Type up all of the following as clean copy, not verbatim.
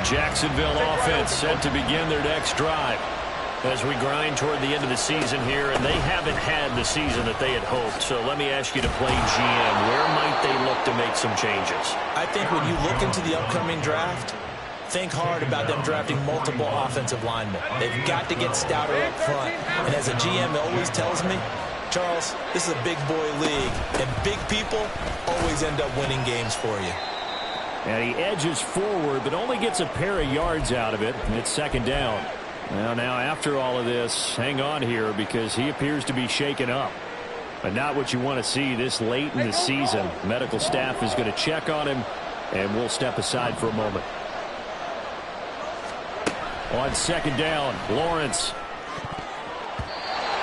Jacksonville offense set to begin their next drive as we grind toward the end of the season here, and they haven't had the season that they had hoped. So let me ask you to play GM. Where might they look to make some changes? I think when you look into the upcoming draft, think hard about them drafting multiple offensive linemen. They've got to get stouter up front. And as a GM always tells me, Charles, this is a big boy league, and big people always end up winning games for you. And he edges forward, but only gets a pair of yards out of it, and it's second down. Well, now after all of this, hang on here because he appears to be shaken up. But not what you want to see this late in the season. Medical staff is going to check on him, and we'll step aside for a moment. On second down, Lawrence.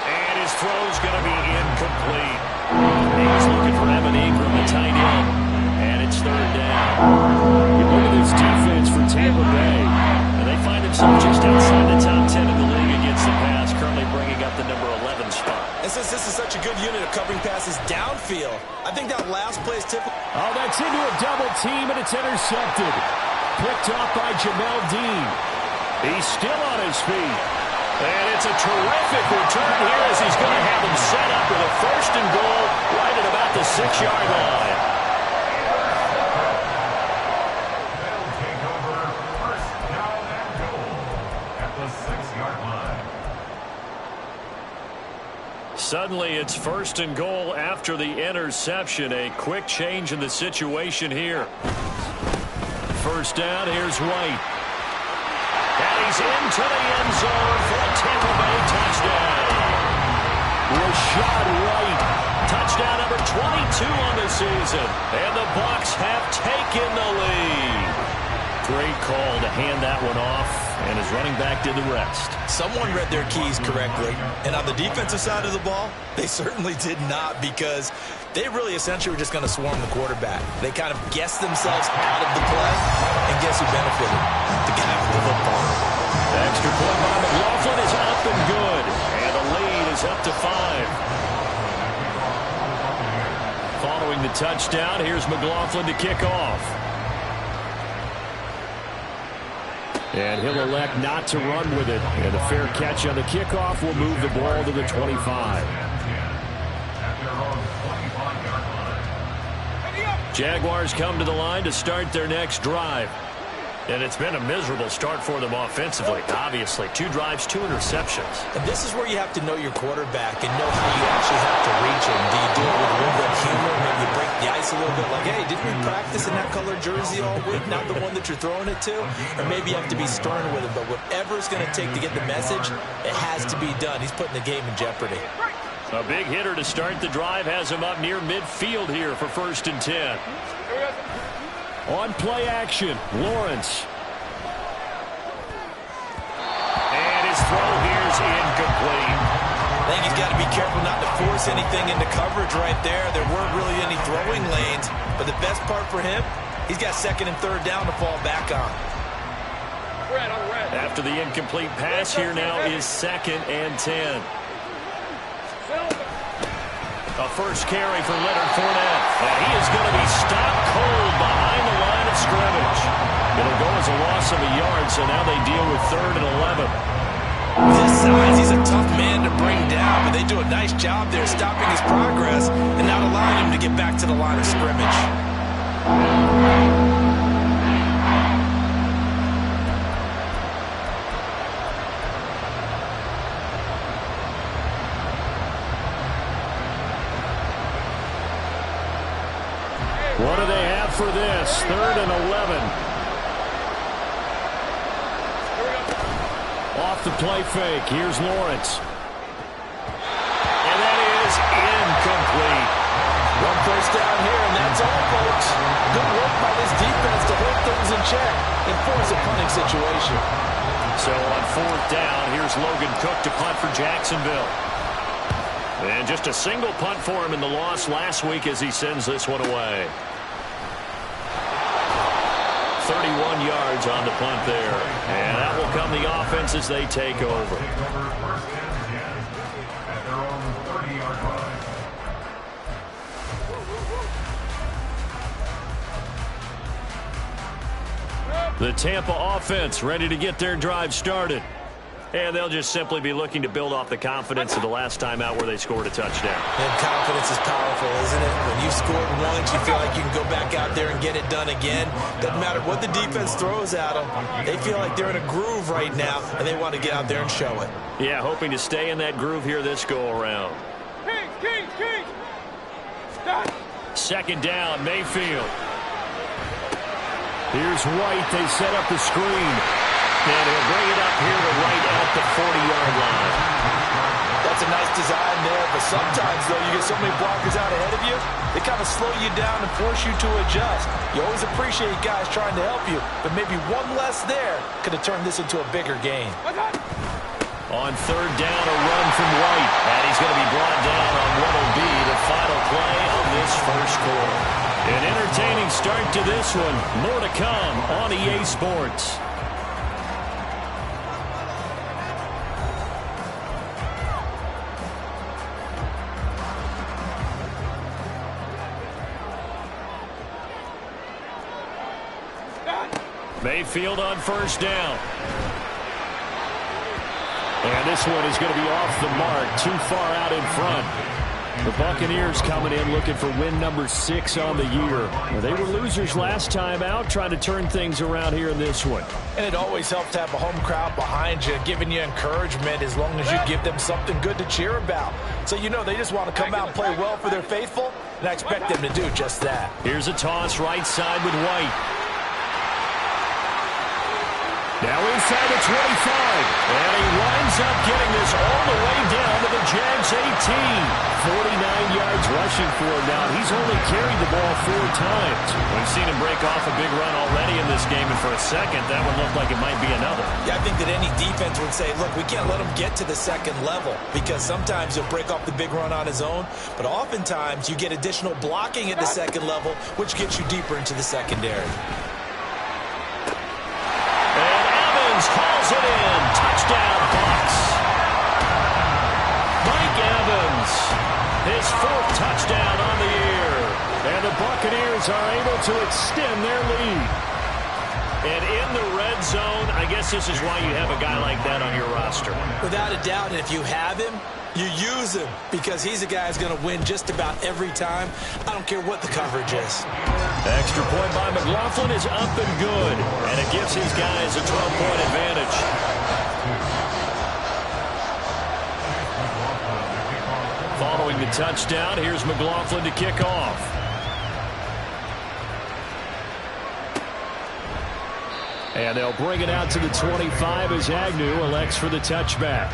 And his throw's going to be incomplete. He's looking for Evan Ingram, the tight end. And it's third down. You look at this defense for Tampa Bay, and they find themselves just outside the top 10 in the league against the pass, currently bringing up the number 11 spot. And since this is such a good unit of covering passes downfield, I think that last play is typical. Oh, that's into a double team, and it's intercepted. Picked off by Jamel Dean. He's still on his feet. And it's a terrific return here as he's going to have him set up with a first and goal right at about the 6-yard line. Suddenly it's first and goal after the interception. A quick change in the situation here. First down, here's White. And he's into the end zone for a Tampa Bay touchdown. Rashad White, touchdown number 22 on the season. And the Bucs have taken the lead. Great call to hand that one off, and his running back did the rest. Someone read their keys correctly, and on the defensive side of the ball, they certainly did not, because they really essentially were just going to swarm the quarterback. They kind of guessed themselves out of the play, and guess who benefited? The guy with the football. The extra point by McLaughlin is up and good, and the lead is up to 5. Following the touchdown, here's McLaughlin to kick off. And he'll elect not to run with it. And a fair catch on the kickoff will move the ball to the 25. Jaguars come to the line to start their next drive. And it's been a miserable start for them offensively. Obviously, 2 drives, 2 interceptions. And this is where you have to know your quarterback and know how you actually have to reach him. Do you do it with a little bit of humor? Maybe you break the ice a little bit like, hey, didn't we practice in that color jersey all week? Not the one that you're throwing it to? Or maybe you have to be stern with him. But whatever it's going to take to get the message, it has to be done. He's putting the game in jeopardy. A big hitter to start the drive has him up near midfield here for first and 10. On play action, Lawrence. And his throw here is incomplete. I think he's got to be careful not to force anything into coverage right there. There weren't really any throwing lanes, but the best part for him, he's got second and third down to fall back on. After the incomplete pass, here now is second and 10. A first carry for Leonard Fournette. And he is going to be stopped cold behind the line of scrimmage. It'll go as a loss of a yard, so now they deal with third and 11. With his size, he's a tough man to bring down, but they do a nice job there stopping his progress and not allowing him to get back to the line of scrimmage. What do they have for this? Third and 11. Off the play fake. Here's Lawrence. And that is incomplete. One first down here, and that's all, folks. Good work by this defense to hold things in check and force a punting situation. So on fourth down, here's Logan Cook to punt for Jacksonville. And just a single punt for him in the loss last week as he sends this one away. 31 yards on the punt there. And that will come the offense as they take over. The Tampa offense ready to get their drive started. And they'll just simply be looking to build off the confidence of the last time out where they scored a touchdown. And confidence is powerful, isn't it? When you've scored once, you feel like you can go back out there and get it done again. Doesn't matter what the defense throws at them. They feel like they're in a groove right now, and they want to get out there and show it. Yeah, hoping to stay in that groove here this go-around. Second down, Mayfield. Here's White. They set up the screen. And he'll bring it up here to right at the 40-yard line. That's a nice design there, but sometimes, though, you get so many blockers out ahead of you, they kind of slow you down and force you to adjust. You always appreciate guys trying to help you, but maybe one less there could have turned this into a bigger game. On third down, a run from White. And he's going to be brought down on what will be the final play of this first quarter. An entertaining start to this one. More to come on EA Sports. Mayfield on first down. And this one is going to be off the mark, too far out in front. The Buccaneers coming in looking for win number 6 on the year. They were losers last time out, trying to turn things around here in this one. And it always helps to have a home crowd behind you, giving you encouragement as long as you give them something good to cheer about. So you know they just want to come out and play well for their faithful, and I expect them to do just that. Here's a toss right side with White. Now inside the 25, and he winds up getting this all the way down to the Jags 18. 49 yards rushing for him now. He's only carried the ball 4 times. We've seen him break off a big run already in this game, and for a second, that one looked like it might be another. Yeah, I think that any defense would say, look, we can't let him get to the second level, because sometimes he'll break off the big run on his own, but oftentimes you get additional blocking at the second level, which gets you deeper into the secondary. Hauls it in. Touchdown, Bucs. Mike Evans, his 4th touchdown on the year. And the Buccaneers are able to extend their lead. And in the red zone, I guess this is why you have a guy like that on your roster. Without a doubt, and if you have him, you use him, because he's a guy who's going to win just about every time. I don't care what the coverage is. Extra point by McLaughlin is up and good, and it gives his guys a 12-point advantage. Following the touchdown, here's McLaughlin to kick off. And they'll bring it out to the 25 as Agnew elects for the touchback.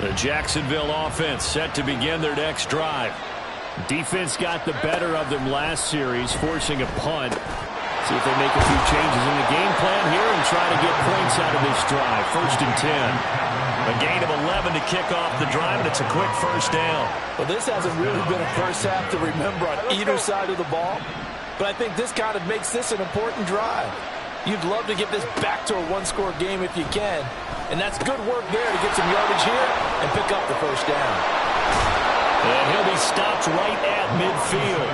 The Jacksonville offense set to begin their next drive. Defense got the better of them last series, forcing a punt. See if they make a few changes in the game plan here and try to get points out of this drive. 1st and 10. A gain of 11 to kick off the drive, and it's a quick first down. Well, this hasn't really been a first half to remember on either side of the ball, but I think this kind of makes this an important drive. You'd love to get this back to a one-score game if you can, and that's good work there to get some yardage here and pick up the first down. And he'll be stopped right at midfield.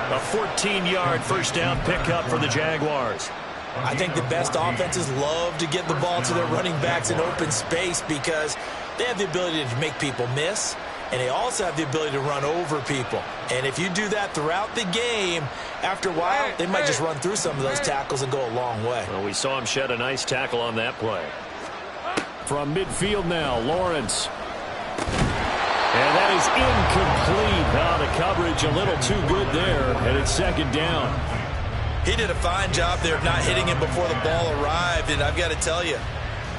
A 14-yard first down pickup for the Jaguars. I think the best offenses love to get the ball to their running backs in open space because they have the ability to make people miss, and they also have the ability to run over people. And if you do that throughout the game, after a while, they might just run through some of those tackles and go a long way. Well, we saw him shed a nice tackle on that play. From midfield now, Lawrence. And that is incomplete. Now the coverage a little too good there, and it's 2nd down. He did a fine job there of not hitting him before the ball arrived, and I've got to tell you,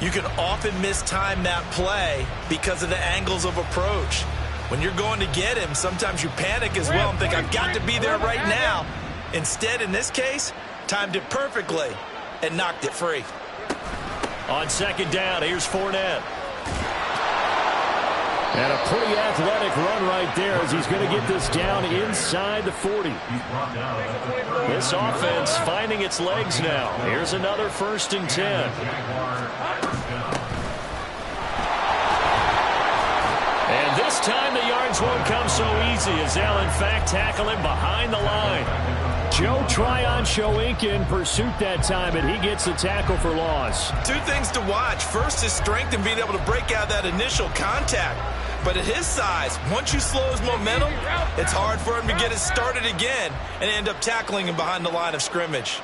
you can often mistime that play because of the angles of approach. When you're going to get him, sometimes you panic as well and think, I've got to be there right now. Instead, in this case, timed it perfectly and knocked it free. On 2nd down, here's Fournette. And a pretty athletic run right there as he's going to get this down inside the 40. This offense finding its legs now. Here's another 1st and 10. This time the yards won't come so easy as they'll in fact tackle him behind the line. Joe Tryon-Shoyinka in pursuit that time, and he gets the tackle for loss. Two things to watch. First, his strength in being able to break out that initial contact. But at his size, once you slow his momentum, it's hard for him to get it started again and end up tackling him behind the line of scrimmage.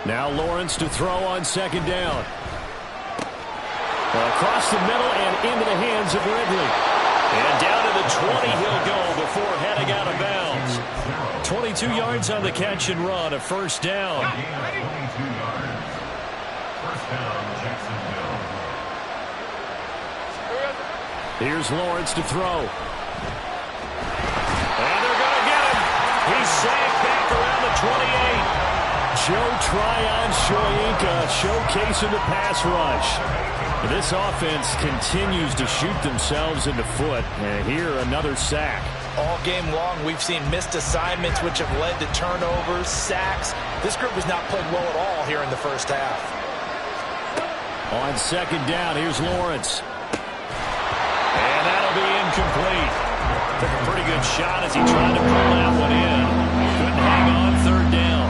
Now Lawrence to throw on second down. Across the middle and into the hands of Ridley. And down to the 20 he'll go before heading out of bounds. 22 yards on the catch and run, a first down. Here's Lawrence to throw. And they're going to get him. He's sacked back around the 28. Joe Tryon-Shoyinka showcasing the pass rush. This offense continues to shoot themselves in the foot. And here, another sack. All game long, we've seen missed assignments which have led to turnovers, sacks. This group has not played well at all here in the first half. On second down, here's Lawrence. And that'll be incomplete. Took a pretty good shot as he tried to pull that one in. Couldn't hang on third down.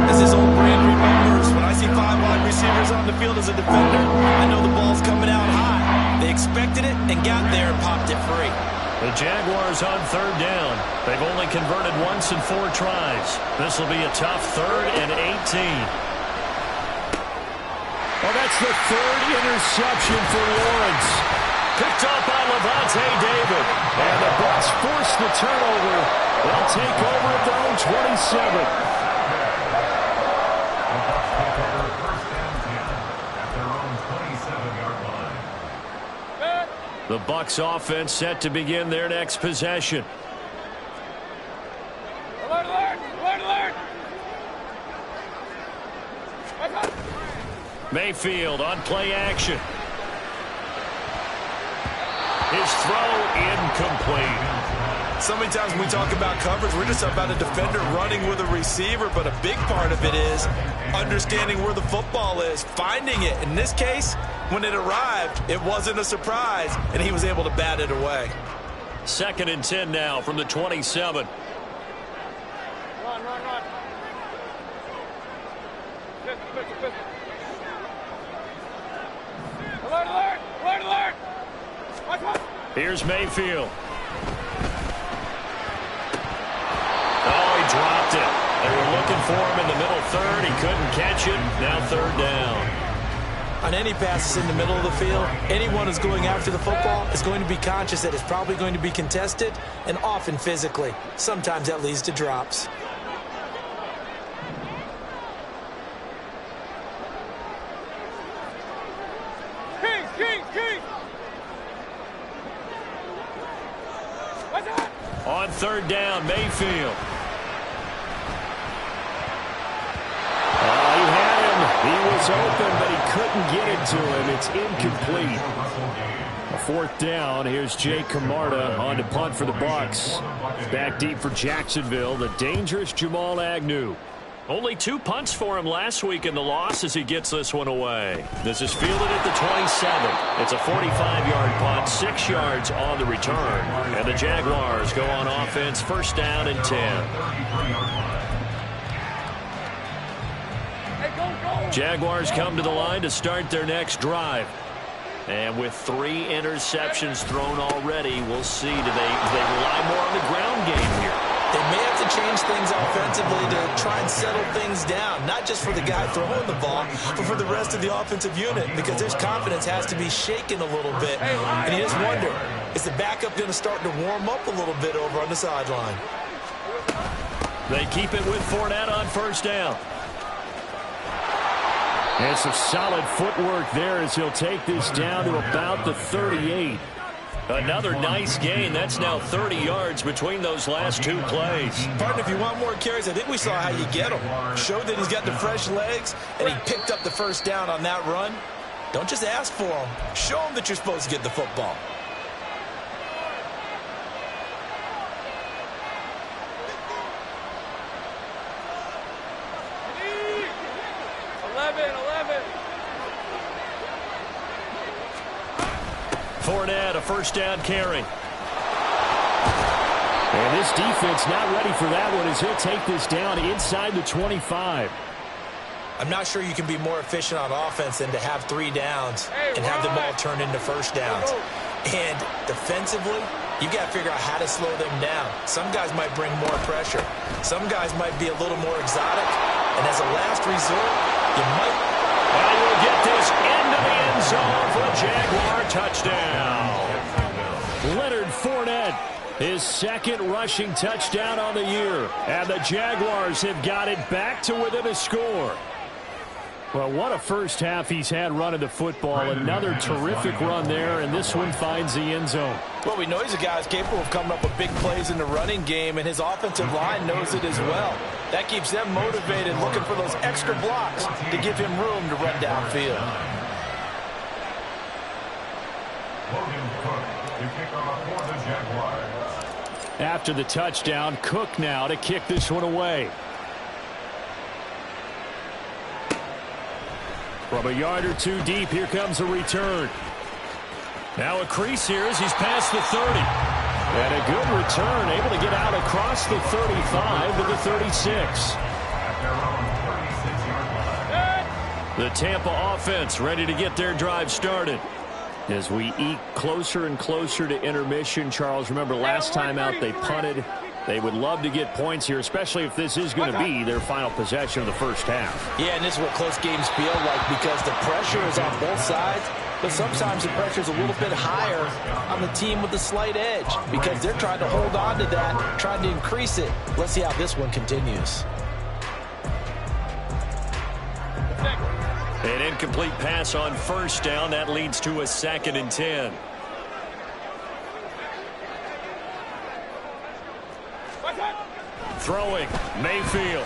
As his old brand remembers, when I see 5 wide receivers on the field as a defender, I know the ball's coming out high. They expected it and got there and popped it free. The Jaguars on third down. They've only converted once in 4 tries. This will be a tough 3rd and 18. Well, that's the 3rd interception for Lawrence. Picked up by Lavonte David. And the Bucs force the turnover. They'll take over at their own 27. The Bucs offense set to begin their next possession. Alert, alert, alert, alert. Mayfield on play action. His throw incomplete. So many times when we talk about coverage, we're just about a defender running with a receiver, but a big part of it is understanding where the football is, finding it. In this case, when it arrived, it wasn't a surprise, and he was able to bat it away. 2nd and 10 now from the 27. Run, run, run. Pistol. Alert, alert, alert, alert. Watch, watch. Here's Mayfield. Oh, he dropped it. They were looking for him in the middle 3rd. He couldn't catch it. Now 3rd down. On any passes in the middle of the field, anyone who's going after the football is going to be conscious that it's probably going to be contested and often physically. Sometimes that leads to drops. King. What's that? On 3rd down, Mayfield. He was open, but he couldn't get it to him. It's incomplete. A 4th down. Here's Jake Camarda on to punt for the Bucs. Back deep for Jacksonville, the dangerous Jamal Agnew. Only 2 punts for him last week in the loss as he gets this one away. This is fielded at the 27. It's a 45-yard punt, 6 yards on the return. And the Jaguars go on offense, 1st down and 10. Jaguars come to the line to start their next drive. And with 3 interceptions thrown already, we'll see. Do they rely more on the ground game here? They may have to change things offensively to try and settle things down, not just for the guy throwing the ball, but for the rest of the offensive unit, because their confidence has to be shaken a little bit. And you just wonder, is the backup going to start to warm up a little bit over on the sideline? They keep it with Fournette on 1st down. And some solid footwork there as he'll take this down to about the 38. Another nice gain. That's now 30 yards between those last 2 plays. Partner, if you want more carries, I think we saw how you get them. Showed that he's got the fresh legs, and he picked up the 1st down on that run. Don't just ask for them. Show them that you're supposed to get the football. Fournette, a first down carry. And this defense not ready for that one as he'll take this down inside the 25. I'm not sure you can be more efficient on offense than to have 3 downs and have them all turn into first downs. And defensively, you've got to figure out how to slow them down. Some guys might bring more pressure. Some guys might be a little more exotic. And as a last resort, you might... And we'll get this into the end zone for a Jaguar touchdown. Leonard Fournette, his second rushing touchdown on the year. And the Jaguars have got it back to within a score. Well, what a first half he's had running the football. Another terrific run there, and this one finds the end zone. Well, we know he's a guy who's capable of coming up with big plays in the running game, and his offensive line knows it as well. That keeps them motivated, looking for those extra blocks to give him room to run downfield. After the touchdown, Cook now to kick this one away. From a yard or two deep, here comes a return. Now a crease here as he's past the 30. And a good return, able to get out across the 35 to the 36. The Tampa offense ready to get their drive started. As we eke closer and closer to intermission, Charles, remember last time out they punted. They would love to get points here, especially if this is going to be their final possession of the first half. Yeah, and this is what close games feel like because the pressure is on both sides, but sometimes the pressure is a little bit higher on the team with the slight edge because they're trying to hold on to that, trying to increase it. Let's see how this one continues. An incomplete pass on first down. That leads to a 2nd and 10. Throwing, Mayfield.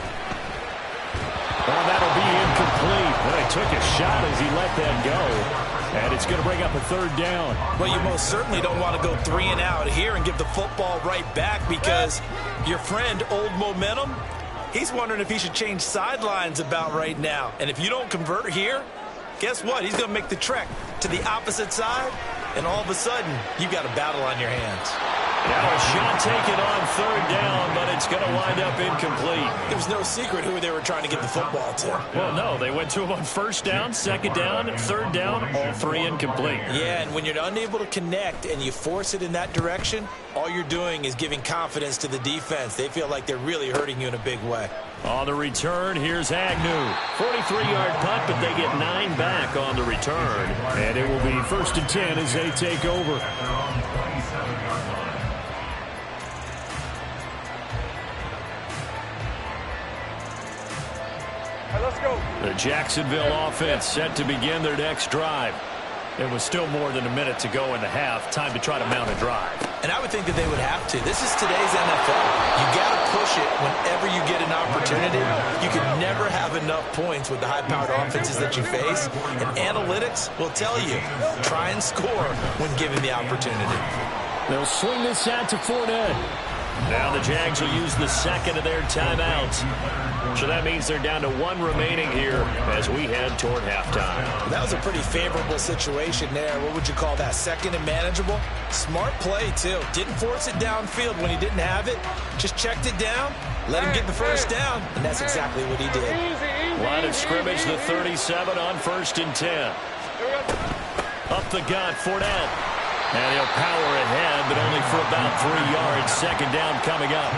Well, that'll be incomplete. Well, he took a shot as he let that go. And it's going to bring up a 3rd down. Well, you most certainly don't want to go 3 and out here and give the football right back because your friend, Old Momentum, he's wondering if he should change sidelines about right now. And if you don't convert here, guess what? He's going to make the trek to the opposite side, and all of a sudden, you've got a battle on your hands. Now a shot taken on 3rd down, but it's going to wind up incomplete. It was no secret who they were trying to get the football to. Well, no, they went to him on 1st down, 2nd down, 3rd down, all 3 incomplete. Yeah, and when you're unable to connect and you force it in that direction, all you're doing is giving confidence to the defense. They feel like they're really hurting you in a big way. On the return, here's Agnew. 43-yard punt, but they get 9 back on the return. And it will be 1st and 10 as they take over. Let's go. The Jacksonville offense set to begin their next drive. It was still more than a minute to go in the half. Time to try to mount a drive. And I would think that they would have to. This is today's NFL. You got to push it whenever you get an opportunity. You can never have enough points with the high-powered offenses that you face. And analytics will tell you, try and score when given the opportunity. They'll swing this out to Fournette. Now the Jags will use the 2nd of their timeouts. So that means they're down to 1 remaining here as we head toward halftime. That was a pretty favorable situation there. What would you call that? 2nd and manageable? Smart play, too. Didn't force it downfield when he didn't have it. Just checked it down, let him get the 1st down, and that's exactly what he did. Line of scrimmage, the 37 on 1st and 10. Up the gut, Fournette. And he'll power ahead, but only for about 3 yards. 2nd down coming up.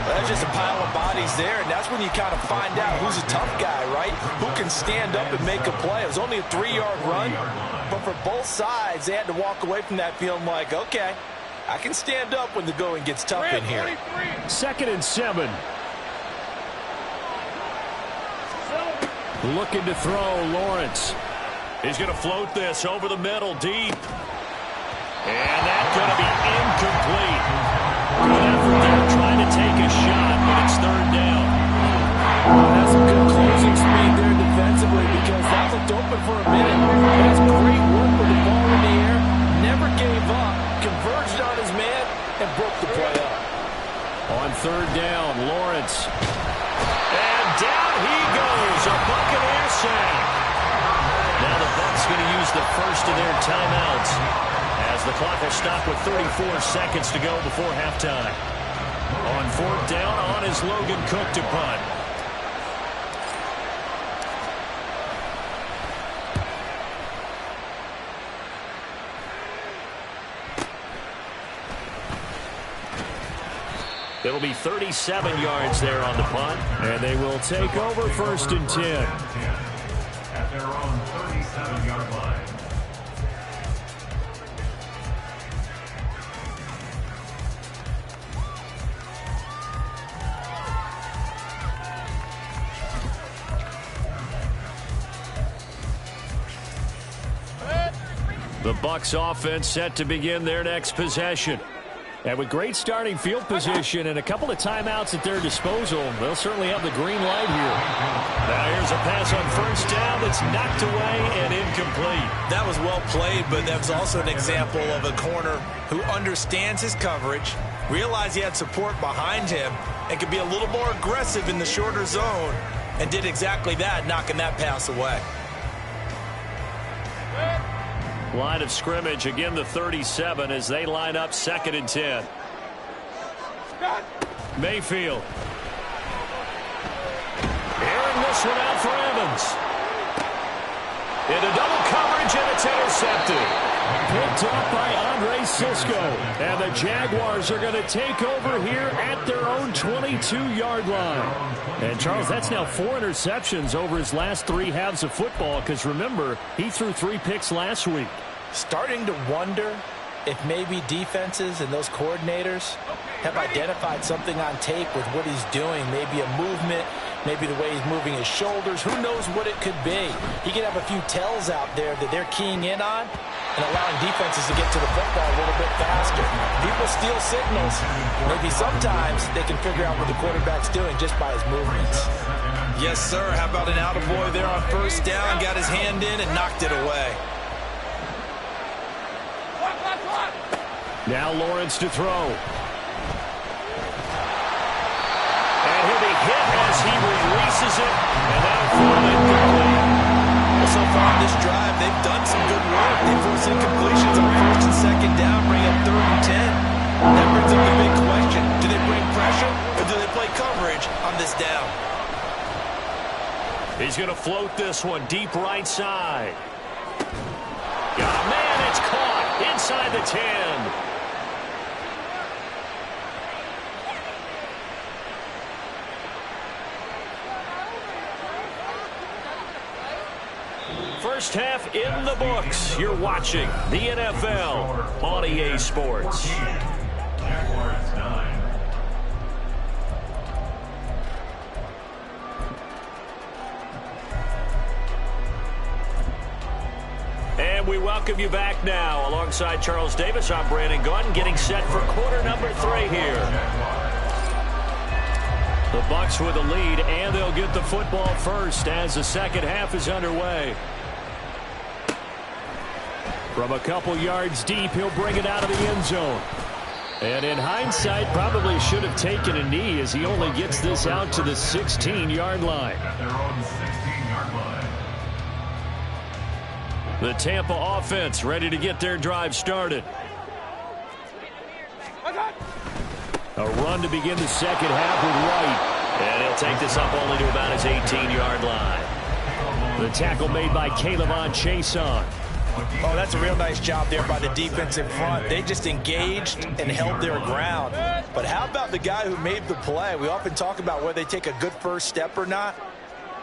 That's just a pile of bodies there, and that's when you kind of find out who's a tough guy, right? Who can stand up and make a play. It was only a 3-yard run, but for both sides, they had to walk away from that feeling like, okay, I can stand up when the going gets tough in here. 2nd and 7. Looking to throw, Lawrence. He's going to float this over the middle, deep. And that's going to be incomplete. Good effort there trying to take a shot, but it's 3rd down. That's some good closing speed there defensively because that looked open for a minute. That's great work with the ball in the air. Never gave up. Converged on his man and broke the play up. On 3rd down, Lawrence. And down he goes. A Buccaneer sack. Now the Bucs going to use the 1st of their timeouts. as the clock will stop with 34 seconds to go before halftime. On fourth down, on is Logan Cook to punt. It'll be 37 yards there on the punt, and they will take over first and 10. At their own 37-yard line. The Bucs offense set to begin their next possession. And with great starting field position and a couple of timeouts at their disposal, they'll certainly have the green light here. Now here's a pass on first down that's knocked away and incomplete. That was well played, but that was also an example of a corner who understands his coverage, realized he had support behind him, and could be a little more aggressive in the shorter zone, and did exactly that, knocking that pass away. Line of scrimmage, again the 37 as they line up second and 10. Mayfield. Airing this one out for Evans. Into double coverage, and it's intercepted. Picked up by Andre Cisco. And the Jaguars are going to take over here at their own 22-yard line. And, Charles, that's now 4 interceptions over his last 3 halves of football, because, remember, he threw 3 picks last week. Starting to wonder if maybe defenses and those coordinators have identified something on tape with what he's doing. Maybe a movement, maybe the way he's moving his shoulders. Who knows what it could be? He could have a few tells out there that they're keying in on and allowing defenses to get to the football a little bit faster. People steal signals. Maybe sometimes they can figure out what the quarterback's doing just by his movements. Yes, sir. How about an attaboy there on first down? Got his hand in and knocked it away. Now Lawrence to throw. And he'll be hit as he releases it. And that'll fall incomplete. Well, so far on this drive, they've done some good work. They forced incompletions on first and second down, bring up 3rd and 10. That brings up the big question. Do they bring pressure or do they play coverage on this down? He's going to float this one deep right side. Got a man, it's caught inside the 10. First half in the books. You're watching the NFL on EA Sports. Jaguars 9. And we welcome you back now. Alongside Charles Davis, I'm Brandon Gunn, getting set for quarter number 3 here. The Bucs with a lead, and they'll get the football first as the second half is underway. From a couple yards deep, he'll bring it out of the end zone. And in hindsight, probably should have taken a knee as he only gets this out to the 16-yard line. At their own 16-yard line. The Tampa offense ready to get their drive started. A run to begin the second half with White. And he'll take this up only to about his 18-yard line. The tackle made by K'Lavon Chaisson. Oh, that's a real nice job there by the defense in front. They just engaged and held their ground. But how about the guy who made the play? We often talk about whether they take a good first step or not.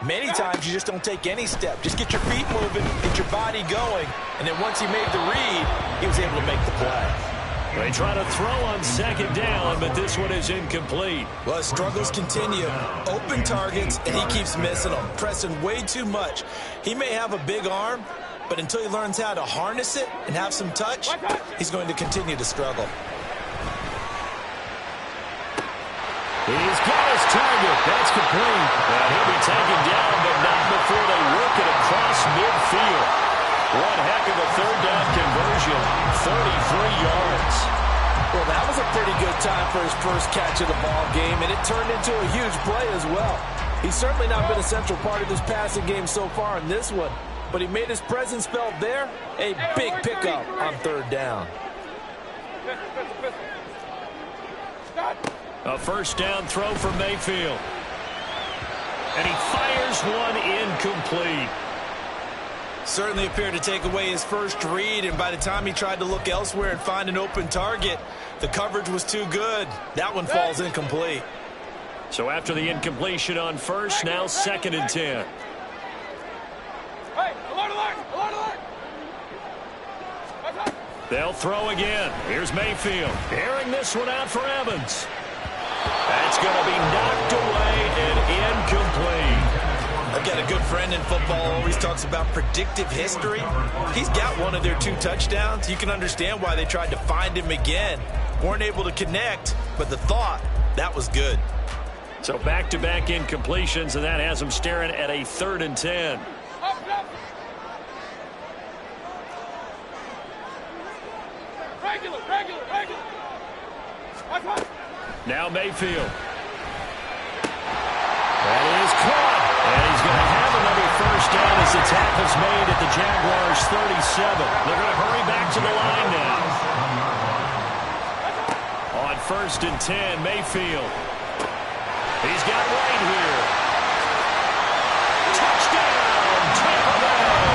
Many times you just don't take any step. Just get your feet moving, get your body going, and then once he made the read, he was able to make the play. They try to throw on second down, but this one is incomplete. Well, his struggles continue. Open targets, and he keeps missing them, pressing way too much. He may have a big arm, but until he learns how to harness it and have some touch, he's going to continue to struggle. He's got his target. That's complete. And he'll be taken down, but not before they work it across midfield. One heck of a third down conversion, 33 yards. Well, that was a pretty good time for his first catch of the ball game, and it turned into a huge play as well. He's certainly not been a central part of this passing game so far in this one, but he made his presence felt there. A big pickup on third down. A first down throw for Mayfield. And he fires one incomplete. Certainly appeared to take away his first read, and by the time he tried to look elsewhere and find an open target, the coverage was too good. That one falls incomplete. So after the incompletion on first, now 2nd and 10. Hey, alert, alert, alert, alert. They'll throw again. Here's Mayfield. Airing this one out for Evans. That's going to be knocked away and incomplete. I've got a good friend in football, always talks about predictive history. He's got one of their 2 touchdowns. You can understand why they tried to find him again. Weren't able to connect, but the thought, that was good. So back-to-back incompletions, and that has them staring at a 3rd and 10. Regular, regular, regular. Now Mayfield. That is caught. And he's going to have another first down as the tackle's made at the Jaguars' 37. They're going to hurry back to the line now. On 1st and 10, Mayfield. He's got White here. Touchdown, Tampa Bay.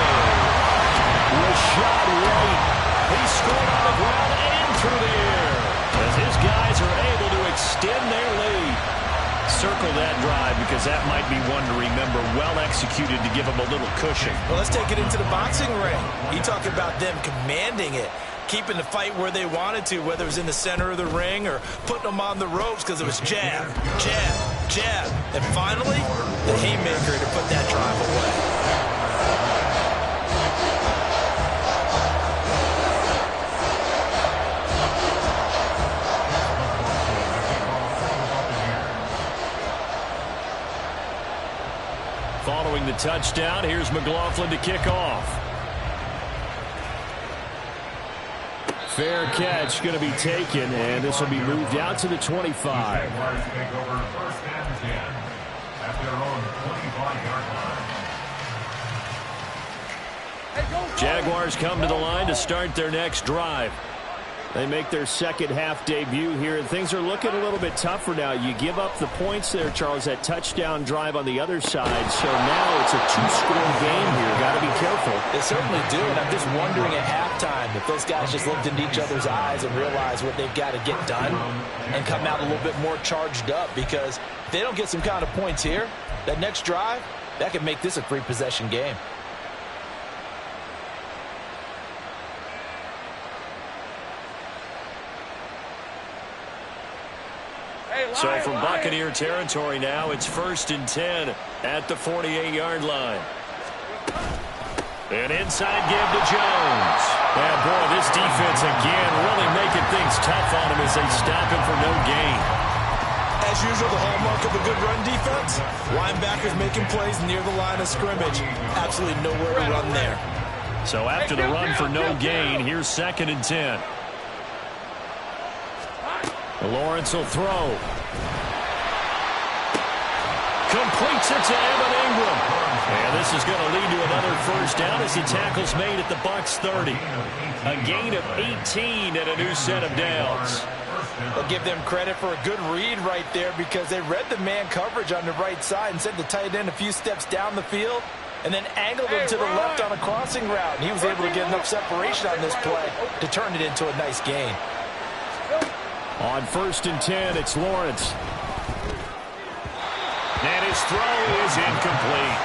Rashad White. He scored on the ground and through the air as his guys are able to extend their lead. Circle that drive because that might be one to remember. Well executed to give them a little cushion. Well, let's take it into the boxing ring. You talk about them commanding it, keeping the fight where they wanted to, whether it was in the center of the ring or putting them on the ropes because it was jab, jab, jab. And finally, the haymaker to put that drive away. Following the touchdown, here's McLaughlin to kick off. Fair catch going to be taken, and this will be moved out to the 25. Jaguars take over 1st and 10 at their own 25-yard line. Jaguars come to the line to start their next drive. They make their second half debut here, and things are looking a little bit tougher now. You give up the points there, Charles, that touchdown drive on the other side. So now it's a 2-score game here. Got to be careful. They certainly do, and I'm just wondering at halftime if those guys just looked into each other's eyes and realized what they've got to get done and come out a little bit more charged up, because if they don't get some kind of points here, that next drive, that could make this a 3-possession game. So from Buccaneer territory now, it's 1st and 10 at the 48-yard line. An inside give to Jones. And boy, this defense again really making things tough on him as they stop him for no gain. As usual, the hallmark of a good run defense, linebackers making plays near the line of scrimmage. Absolutely nowhere to run there. So after the run for no gain, here's 2nd and 10. Lawrence will throw. Completes it to Evan Ingram. And this is going to lead to another first down as the tackle's made at the Bucs 30. A gain of 18 and a new set of downs. I'll give them credit for a good read right there, because they read the man coverage on the right side and sent the tight end a few steps down the field and then angled him to the left on a crossing route. And he was able to get enough separation on this play to turn it into a nice gain. On 1st and 10, it's Lawrence. And his throw is incomplete.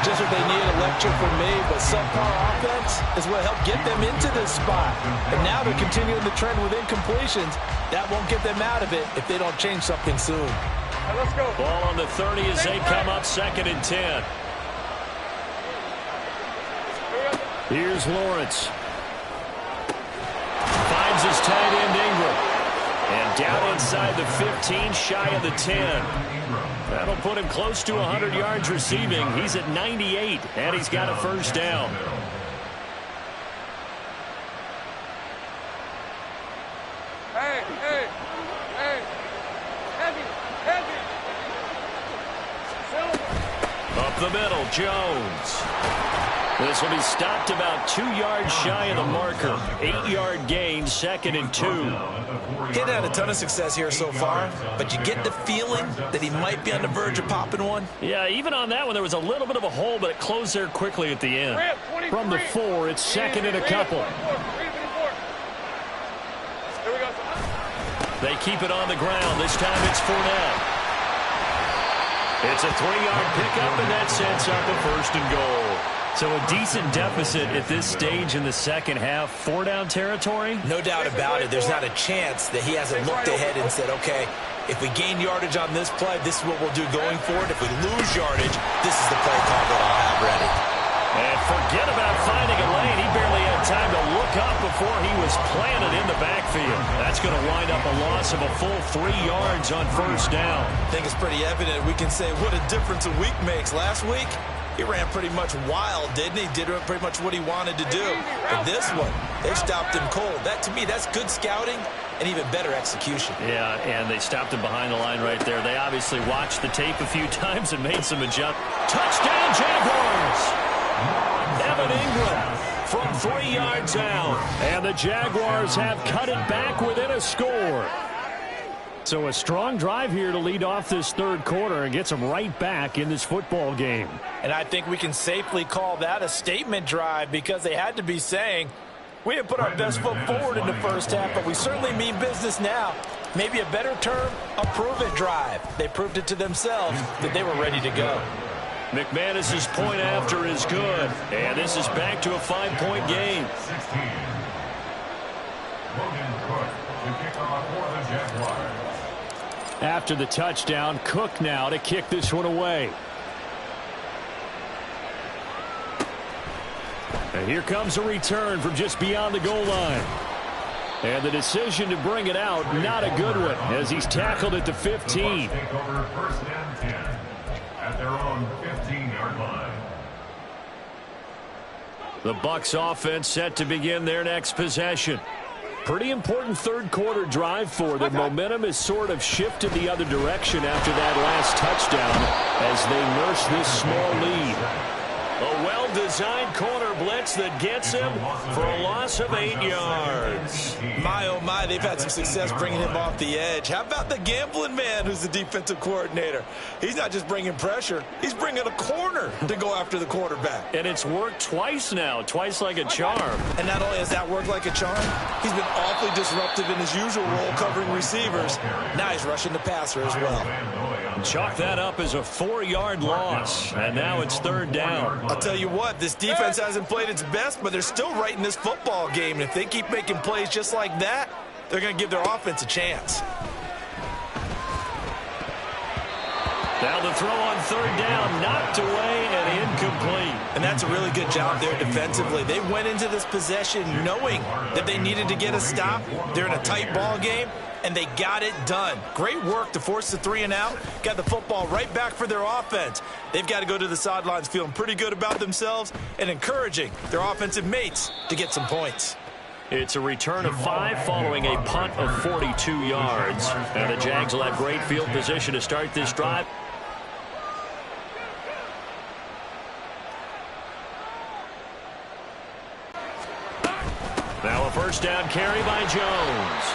Just what they needed, a lecture from me, but subpar offense is what helped get them into this spot. And now they're continuing the trend with incompletions. That won't get them out of it if they don't change something soon. Right, let's go. Ball on the 30 as they come up 2nd and 10. Here's Lawrence. Finds his tight end Ingram. And down inside the 15, shy of the 10. That'll put him close to 100 yards receiving. He's at 98, and he's got a first down. Hey, hey, hey. Heavy, heavy. Silver. Up the middle, Jones. This will be stopped about 2 yards shy of the marker. 8-yard gain, 2nd and 2. He hadn't had a ton of success here so far, but you get the feeling that he might be on the verge of popping one. Yeah, even on that one, there was a little bit of a hole, but it closed there quickly at the end. From the 4, it's 2nd and a couple. They keep it on the ground. This time it's Fournette. It's a 3-yard pickup, and that sets up a 1st and goal. So a decent deficit at this stage in the second half. 4-down territory? No doubt about it. There's not a chance that he hasn't looked ahead and said, okay, if we gain yardage on this play, this is what we'll do going forward. If we lose yardage, this is the play call that I'll have ready. And forget about finding a lane. He barely had time to look up before he was planted in the backfield. That's going to wind up a loss of a full 3 yards on 1st down. I think it's pretty evident. We can say what a difference a week makes. Last week, he ran pretty much wild, didn't he? Did pretty much what he wanted to do. But this one, they stopped him cold. That, to me, that's good scouting and even better execution. Yeah, and they stopped him behind the line right there. They obviously watched the tape a few times and made some adjustments. Touchdown, Jaguars! Evan Ingram from 3 yards out. And the Jaguars have cut it back within a score. So a strong drive here to lead off this 3rd quarter and gets them right back in this football game. And I think we can safely call that a statement drive because they had to be saying, we didn't put our best foot forward in the 1st half, but we certainly mean business now. Maybe a better term, a prove-it drive. They proved it to themselves that they were ready to go. McManus's point after is good. And this is back to a 5-point game. 16. Logan Cook to kick off for the Jaguars. After the touchdown, Cook now to kick this one away. And here comes a return from just beyond the goal line. And the decision to bring it out, not a good one, as he's tackled at the 15. Take over 1st and 10 at their own 15-yard line. The Bucs offense set to begin their next possession. Pretty important 3rd quarter drive for them. Momentum has sort of shifted the other direction after that last touchdown as they nurse this small lead. A well-designed corner blitz that gets him for a loss of 8 yards. My, oh my, they've had some success bringing him off the edge. How about the gambling man who's the defensive coordinator? He's not just bringing pressure, he's bringing a corner to go after the quarterback. And it's worked twice now, twice like a charm. And not only has that worked like a charm, he's been awfully disruptive in his usual role covering receivers. Now he's rushing the passer as well. Chalk that up as a 4-yard loss, and now it's 3rd down. I'll tell you what, this defense hasn't played its best, but they're still right in this football game. And if they keep making plays just like that, they're going to give their offense a chance. Now the throw on 3rd down, knocked away and incomplete. And that's a really good job there defensively. They went into this possession knowing that they needed to get a stop. They're in a tight ball game, and they got it done. Great work to force the 3 and out. Got the football right back for their offense. They've got to go to the sidelines feeling pretty good about themselves and encouraging their offensive mates to get some points. It's a return of 5 following a punt of 42 yards. And the Jags will have great field position to start this drive. Now a 1st down carry by Jones.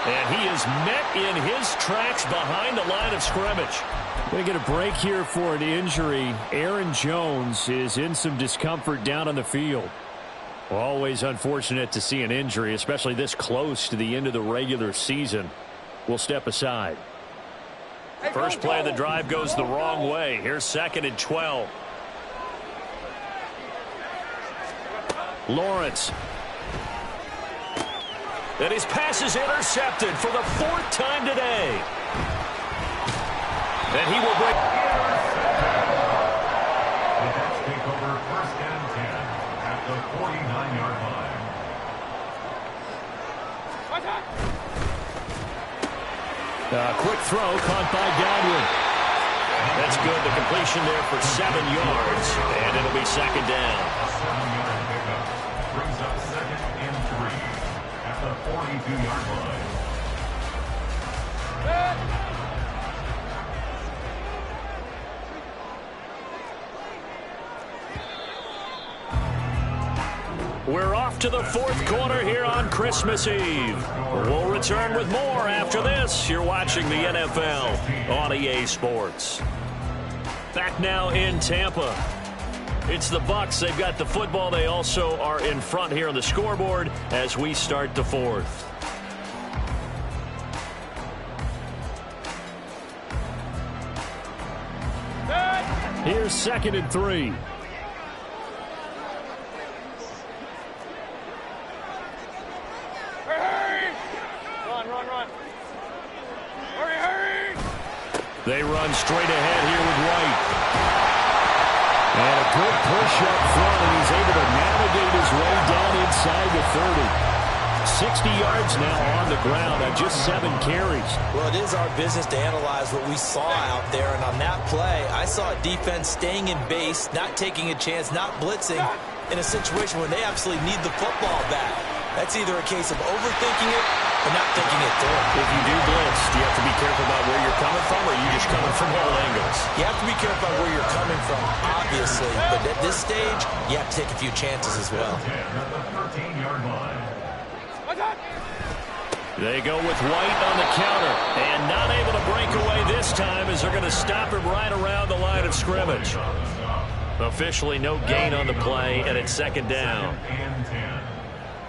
And he is met in his tracks behind the line of scrimmage. Going to get a break here for an injury. Aaron Jones is in some discomfort down on the field. Always unfortunate to see an injury, especially this close to the end of the regular season. We'll step aside. First play of the drive goes the wrong way. Here's 2nd and 12. Lawrence. And his pass is intercepted for the 4th time today. And he will break. The Bucs take over 1st and 10 at the 49-yard line. Quick throw caught by Godwin. That's good. The completion there for 7 yards. And it'll be 2nd down. A 7-yard pickup brings up 2nd and 3 at the 42-yard line. off to the fourth quarter here on Christmas Eve. We'll return with more after this. You're watching the NFL on EA Sports. Back now in Tampa. It's the Bucs. They've got the football. They also are in front here on the scoreboard as we start the fourth. Here's 2nd and 3. They run straight ahead here with White. And a good push up front, and he's able to navigate his way down inside the 30. 60 yards now on the ground on just 7 carries. Well, it is our business to analyze what we saw out there, and on that play, I saw a defense staying in base, not taking a chance, not blitzing in a situation where they absolutely need the football back. That's either a case of overthinking it or not thinking it through. If you do blitz, do you have to be careful about where you're coming from, or are you just coming from all angles? You have to be careful about where you're coming from, obviously, but at this stage, you have to take a few chances as well. They go with White on the counter, and not able to break away this time as they're going to stop him right around the line of scrimmage. Officially no gain on the play, and it's 2nd down.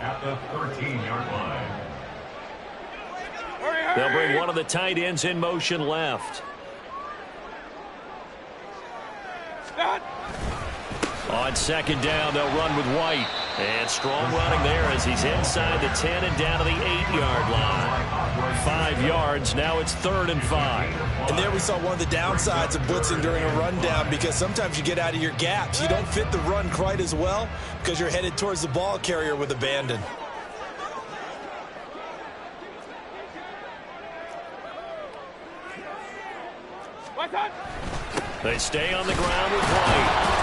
At the 13-yard line. They'll bring one of the tight ends in motion left. On 2nd down, they'll run with White. And strong running there as he's inside the 10 and down to the 8-yard line. 5 yards, now it's 3rd and 5. And there we saw one of the downsides of blitzing during a rundown, because sometimes you get out of your gaps. You don't fit the run quite as well because you're headed towards the ball carrier with abandon. They stay on the ground with White.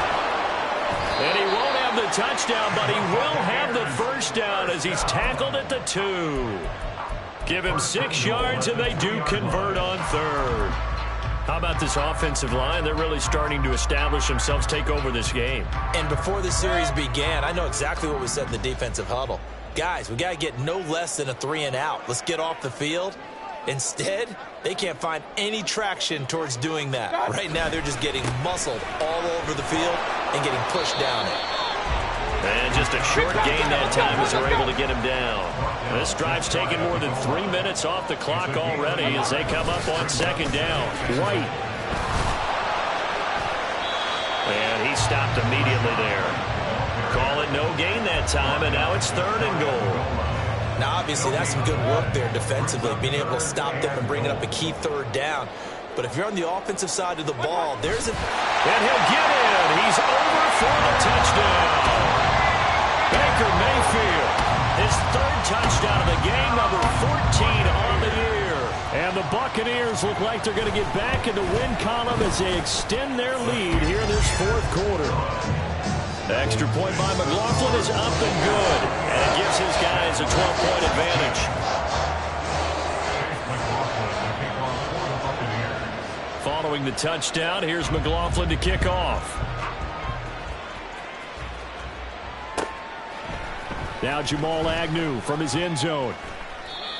And he won't have the touchdown, but he will have the first down as he's tackled at the 2. Give him 6 yards, and they do convert on 3rd. How about this offensive line? They're really starting to establish themselves, take over this game. And before the series began, I know exactly what was said in the defensive huddle. Guys, we got to get no less than a 3 and out. Let's get off the field. Instead, they can't find any traction towards doing that. Right now, they're just getting muscled all over the field and getting pushed down it. And just a short gain that time as they're able to get him down. This drive's taken more than 3 minutes off the clock already as they come up on 2nd down. White. And he stopped immediately there. Call it no gain that time, and now it's 3rd and goal. Now, obviously, that's some good work there defensively, being able to stop them and bring it up a key 3rd down. But if you're on the offensive side of the ball, there's a... And he'll get in. He's over for the touchdown. Baker Mayfield, his 3rd touchdown of the game, number 14 on the year. And the Buccaneers look like they're going to get back in the win column as they extend their lead here in this 4th quarter. Extra point by McLaughlin is up and good, and it gives his guys a 12-point advantage. Following the touchdown, here's McLaughlin to kick off. Now Jamal Agnew from his end zone.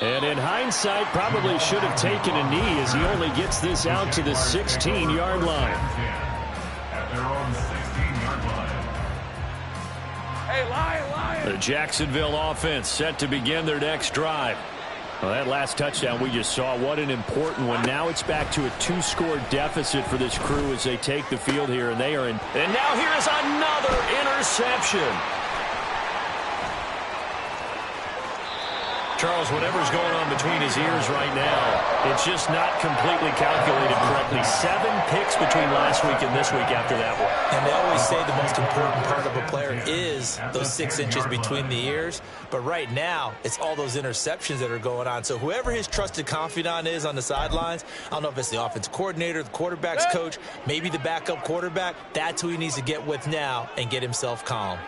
And in hindsight, probably should have taken a knee as he only gets this out to the 16-yard line. At their own 16-yard line. Hey, Lion! The Jacksonville offense set to begin their next drive. Well, that last touchdown we just saw, what an important one. Now it's back to a 2-score deficit for this crew as they take the field here, and they are in. And now here is another interception. Charles, whatever's going on between his ears right now, it's just not completely calculated correctly. 7 picks between last week and this week after that one. And they always say the most important part of a player is those 6 inches between the ears. But right now, it's all those interceptions that are going on. So whoever his trusted confidant is on the sidelines, I don't know if it's the offense coordinator, the quarterback's coach, maybe the backup quarterback, that's who he needs to get with now and get himself calm.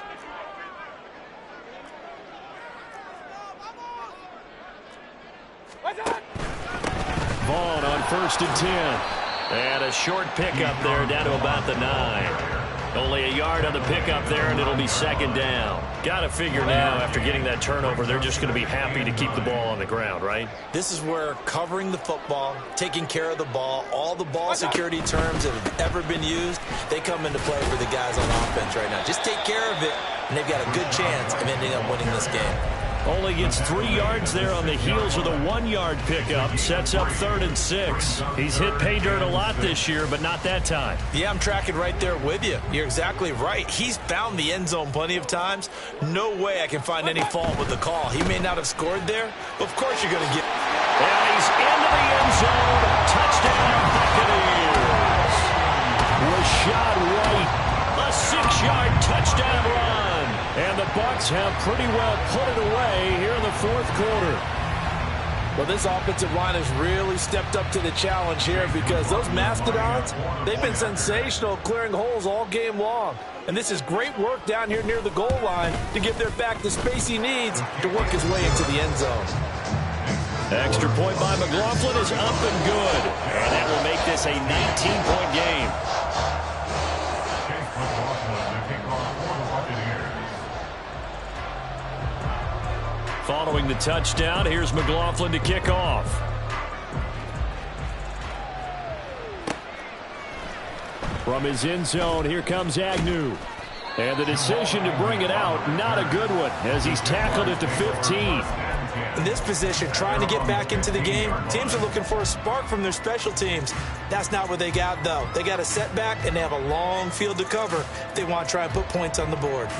Vaughn on 1st and 10. And a short pickup there down to about the 9. Only a yard on the pickup there, and it'll be second down. Got to figure now, after getting that turnover, they're just going to be happy to keep the ball on the ground, right? This is where covering the football, taking care of the ball, all the ball security terms that have ever been used, they come into play for the guys on offense right now. Just take care of it, and they've got a good chance of ending up winning this game. Only gets 3 yards there on the heels of the 1-yard pickup. Sets up 3rd and 6. He's hit pay dirt a lot this year, but not that time. Yeah, I'm tracking right there with you. You're exactly right. He's found the end zone plenty of times. No way I can find any fault with the call. He may not have scored there, but of course you're going to get... And he's into the end zone. Touchdown, Buccaneers. Rashad White, a 6-yard touchdown run. And the Bucs have pretty well put it away here in the 4th quarter. Well, this offensive line has really stepped up to the challenge here because those Mastodons, they've been sensational clearing holes all game long. And this is great work down here near the goal line to give their back the space he needs to work his way into the end zone. Extra point by McLaughlin is up and good. And that will make this a 19-point game. Following the touchdown, here's McLaughlin to kick off. From his end zone, here comes Agnew. And the decision to bring it out, not a good one, as he's tackled at the 15. In this position, trying to get back into the game, teams are looking for a spark from their special teams. That's not what they got, though. They got a setback, and they have a long field to cover if they want to try and put points on the board.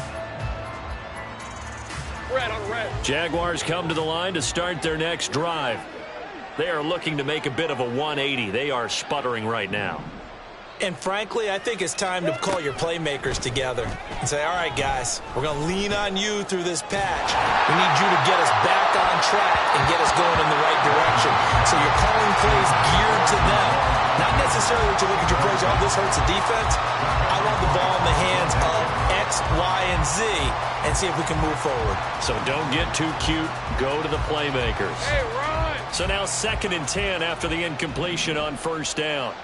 Jaguars come to the line to start their next drive. They are looking to make a bit of a 180. They are sputtering right now. And frankly, I think it's time to call your playmakers together and say, all right, guys, we're going to lean on you through this patch. We need you to get us back on track and get us going in the right direction. So you're calling plays geared to them. Not necessarily to look at your plays, oh, this hurts the defense. I want the ball in the hands of X, Y, and Z and see if we can move forward. So don't get too cute. Go to the playmakers. Hey, run! So now 2nd and 10 after the incompletion on 1st down.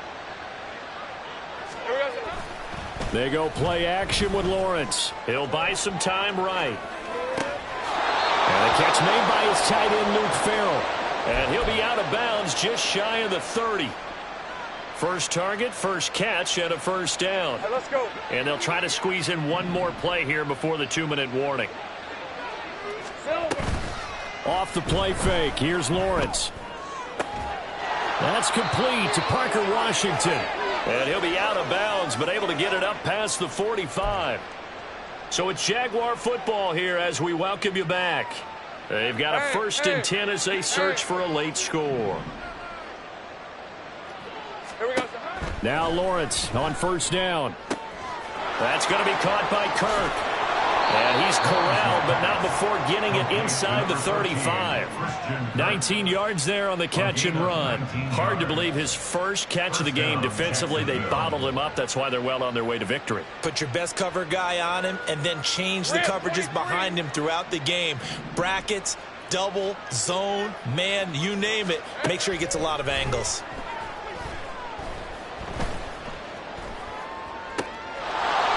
They go play action with Lawrence. He'll buy some time right. And a catch made by his tight end, Luke Farrell. And he'll be out of bounds just shy of the 30. First target, first catch, and a 1st down. Hey, let's go. And they'll try to squeeze in one more play here before the 2-minute warning. Silver. Off the play fake, here's Lawrence. That's complete to Parker Washington. And he'll be out of bounds, but able to get it up past the 45. So it's Jaguar football here as we welcome you back. They've got a 1st and 10 as they search for a late score. Here we go. Now Lawrence on 1st down. That's going to be caught by Kirk. And he's corralled, but not before getting it inside the 35. 19 yards there on the catch and run. Hard to believe his first catch of the game defensively. They bottled him up. That's why they're well on their way to victory. Put your best cover guy on him and then change the coverages behind him throughout the game. Brackets, double, zone, man, you name it. Make sure he gets a lot of angles.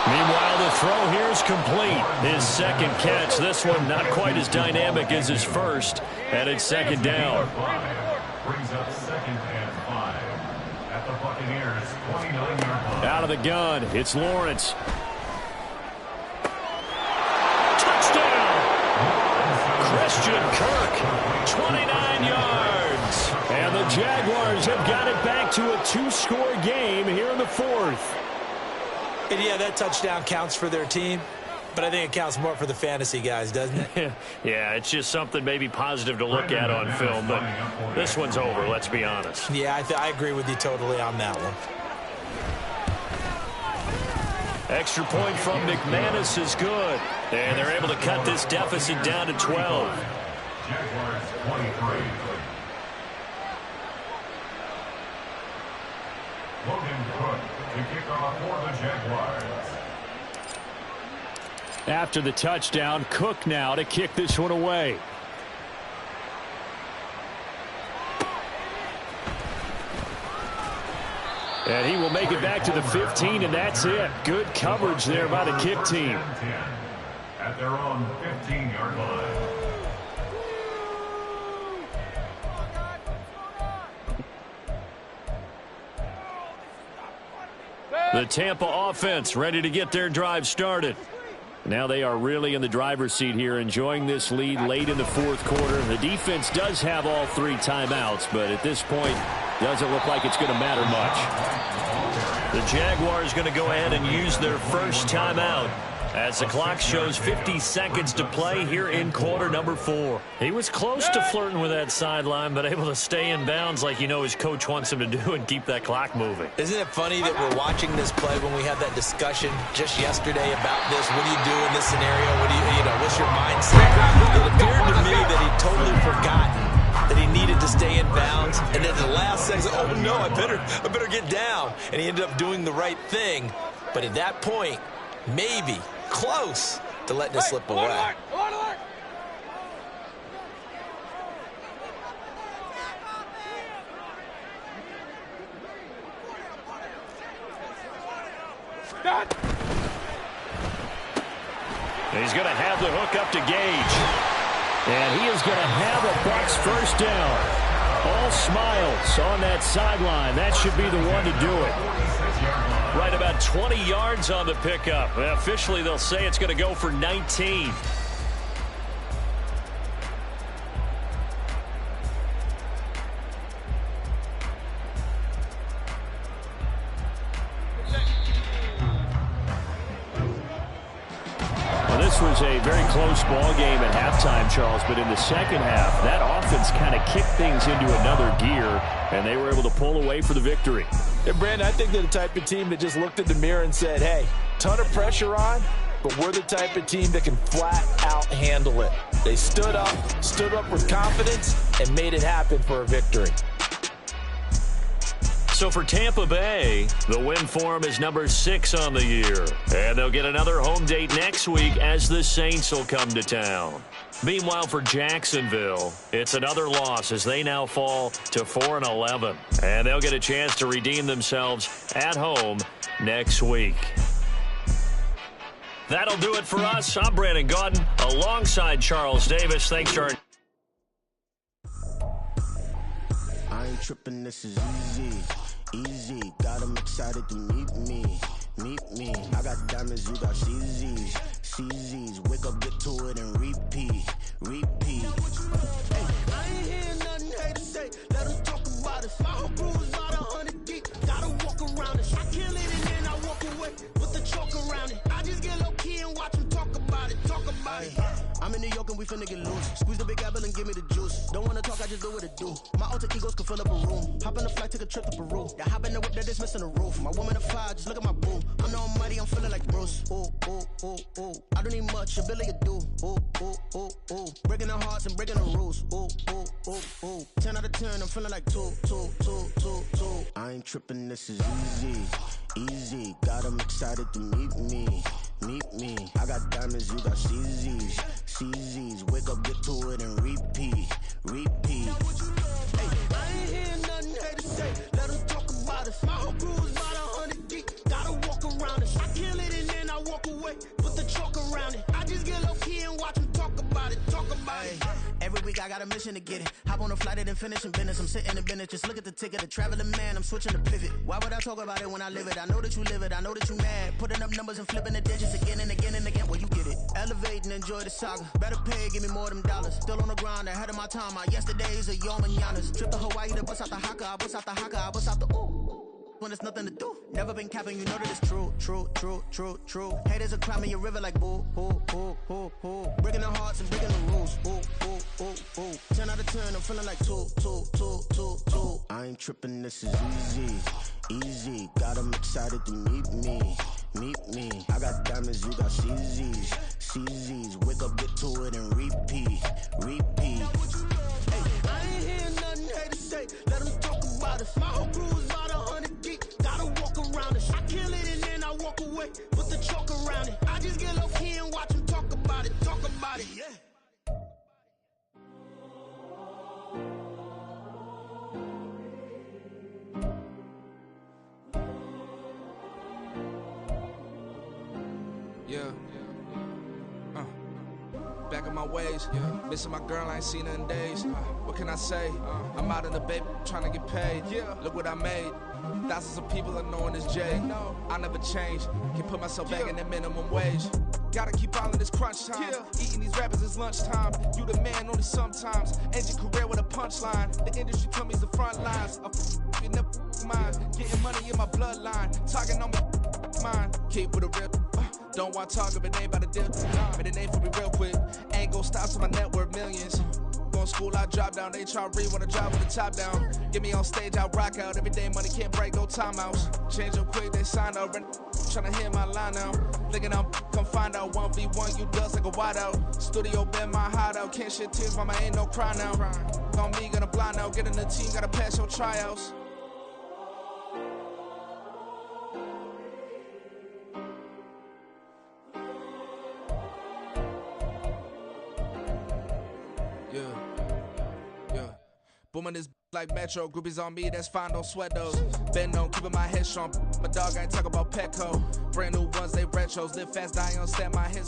Meanwhile, the throw here is complete. His 2nd catch. This one not quite as dynamic as his first. And it's 2nd down. Brings up 2nd and 5 at the Buccaneers 29-yard line. Out of the gun, it's Lawrence. Touchdown! Christian Kirk, 29 yards. And the Jaguars have got it back to a 2-score game here in the 4th. And yeah, that touchdown counts for their team, but I think it counts more for the fantasy guys, doesn't it? Yeah, it's just something maybe positive to look at on film, but this one's over, let's be honest. Yeah, I agree with you totally on that one. Extra point from McManus is good, and they're able to cut this deficit down to 12. Jaguars 23. Logan Cook to kick off for the Jaguars. After the touchdown, Cook now to kick this one away. And he will make it back to the 15, and that's it. Good coverage there by the kick team. At their own 15-yard line. The Tampa offense ready to get their drive started. Now they are really in the driver's seat here, enjoying this lead late in the fourth quarter. The defense does have all 3 timeouts, but at this point, doesn't look like it's going to matter much. The Jaguars going to go ahead and use their first timeout as the clock shows 50 seconds to play here in quarter number 4. He was close to flirting with that sideline, but able to stay in bounds like his coach wants him to do and keep that clock moving. Isn't it funny that we're watching this play when we had that discussion just yesterday about this? What do you do in this scenario? What do what's your mindset? It appeared to me that he totally forgotten that he needed to stay in bounds, and at the last second, oh no, I better get down. And he ended up doing the right thing. But at that point, maybe close to letting it slip away. He's going to have the hook up to Gage. And he is going to have a Bucs first down. All smiles on that sideline. That should be the one to do it. Right about 20 yards on the pickup. Officially, they'll say it's going to go for 19. This was a very close ball game at halftime, Charles, but in the second half, that offense kind of kicked things into another gear, and they were able to pull away for the victory. Hey, Brandon, I think they're the type of team that just looked at the mirror and said, hey, ton of pressure on, but we're the type of team that can flat out handle it. They stood up with confidence, and made it happen for a victory. So for Tampa Bay, the win for them is number 6 on the year. And they'll get another home date next week as the Saints will come to town. Meanwhile, for Jacksonville, it's another loss as they now fall to 4-11. And they'll get a chance to redeem themselves at home next week. That'll do it for us. I'm Brandon Gaudin alongside Charles Davis. Thanks to our... I ain't tripping, this is easy, got them excited to meet me, I got diamonds, you got CZs, wake up, get to it, and repeat, hey, I ain't hear nothing haters say, let them talk about it, my whole crew is about 100 deep, gotta walk around it, I kill it and then I walk away, with the chalk around it, I just get low key and watch them talk about it, I'm in New York and we finna get loose. Squeeze the big apple and give me the juice. Don't wanna talk, I just do what it do. My alter egos can fill up a room. Hop in the flight, take a trip to Peru. Yeah, hop in the whip that is missing the roof. My woman a fire, just look at my boo. I'm the almighty, I'm feeling like Bruce. Ooh. I don't need much, ability to do. Ooh. Breaking the hearts and breaking the rules. Ooh. 10 out of 10, I'm feeling like 2. I ain't tripping, this is easy. Got them excited to meet me. I got diamonds, you got CZs, wake up, get to it, and repeat. Hey, I ain't hear nothing haters say, let them talk about it. My whole crew is about 100 deep, gotta walk around it. I kill it and then I walk away, put the chalk around it. I just get low key and watch them talk about it. Every week I got a mission to get it. Hop on a flight and then finish in business. I'm sitting in business, just look at the ticket. A traveling man, I'm switching to pivot. Why would I talk about it when I live it? I know that you live it, I know that you mad. Putting up numbers and flipping the digits again and again and again. Well, you get it. Elevate and enjoy the saga. Better pay, give me more of them dollars. Still on the grind, ahead of my time. My yesterdays are your mananas. Trip to Hawaii to bust out the haka. I bust out the haka, I bust out the ooh. When there's nothing to do. Never been capping, you know that it's true. Haters are climbing your river like boo. Breaking the hearts and breaking the rules. Ooh. 10 out of 10, I'm feeling like 2. I ain't tripping, this is easy. Got them excited to meet me. I got diamonds, you got CZs, wake up, get to it, and repeat. Hey, I ain't hear nothing haters say, let them talk about it. My whole crew is about 100 deep, gotta walk around it. I kill it and then I walk away, put the chalk around it. I just get low key and watch them talk about it, yeah. Yeah. Back in my ways, missing my girl, I ain't seen her in days. What can I say? I'm out in the baby, trying to get paid. Look what I made. Thousands of people are knowing this Jay. I never change. Can put myself back in the minimum wage. Gotta keep all in this crunch time. Eating these rappers is lunchtime. You the man only sometimes. End your career with a punchline. The industry told me it's the front lines. In the mind. Getting money in my bloodline. Talking on my mind. Keep with a real. Don't want to talk if it ain't about the deal. But it ain't for me real quick. Ain't gon' stop till my net worth millions. Going school, I drop down. They try to read when I drive with the top down. Get me on stage, I rock out. Every day money can't break, go timeouts. Change them quick, they sign up. Tryna hear my line now. Thinking I'm come find out 1v1, you dust like a wideout. Studio been my hideout. Can't shed tears, mama ain't no cry now. On me, gonna blind out. Get in the team, gotta pass your tryouts. Booming this like Metro, groupies on me, that's fine, don't sweat those. Been on, keeping my head strong. My dog, I ain't talking about Petco. Brand new ones, they retros. Live fast, die on set, my hands.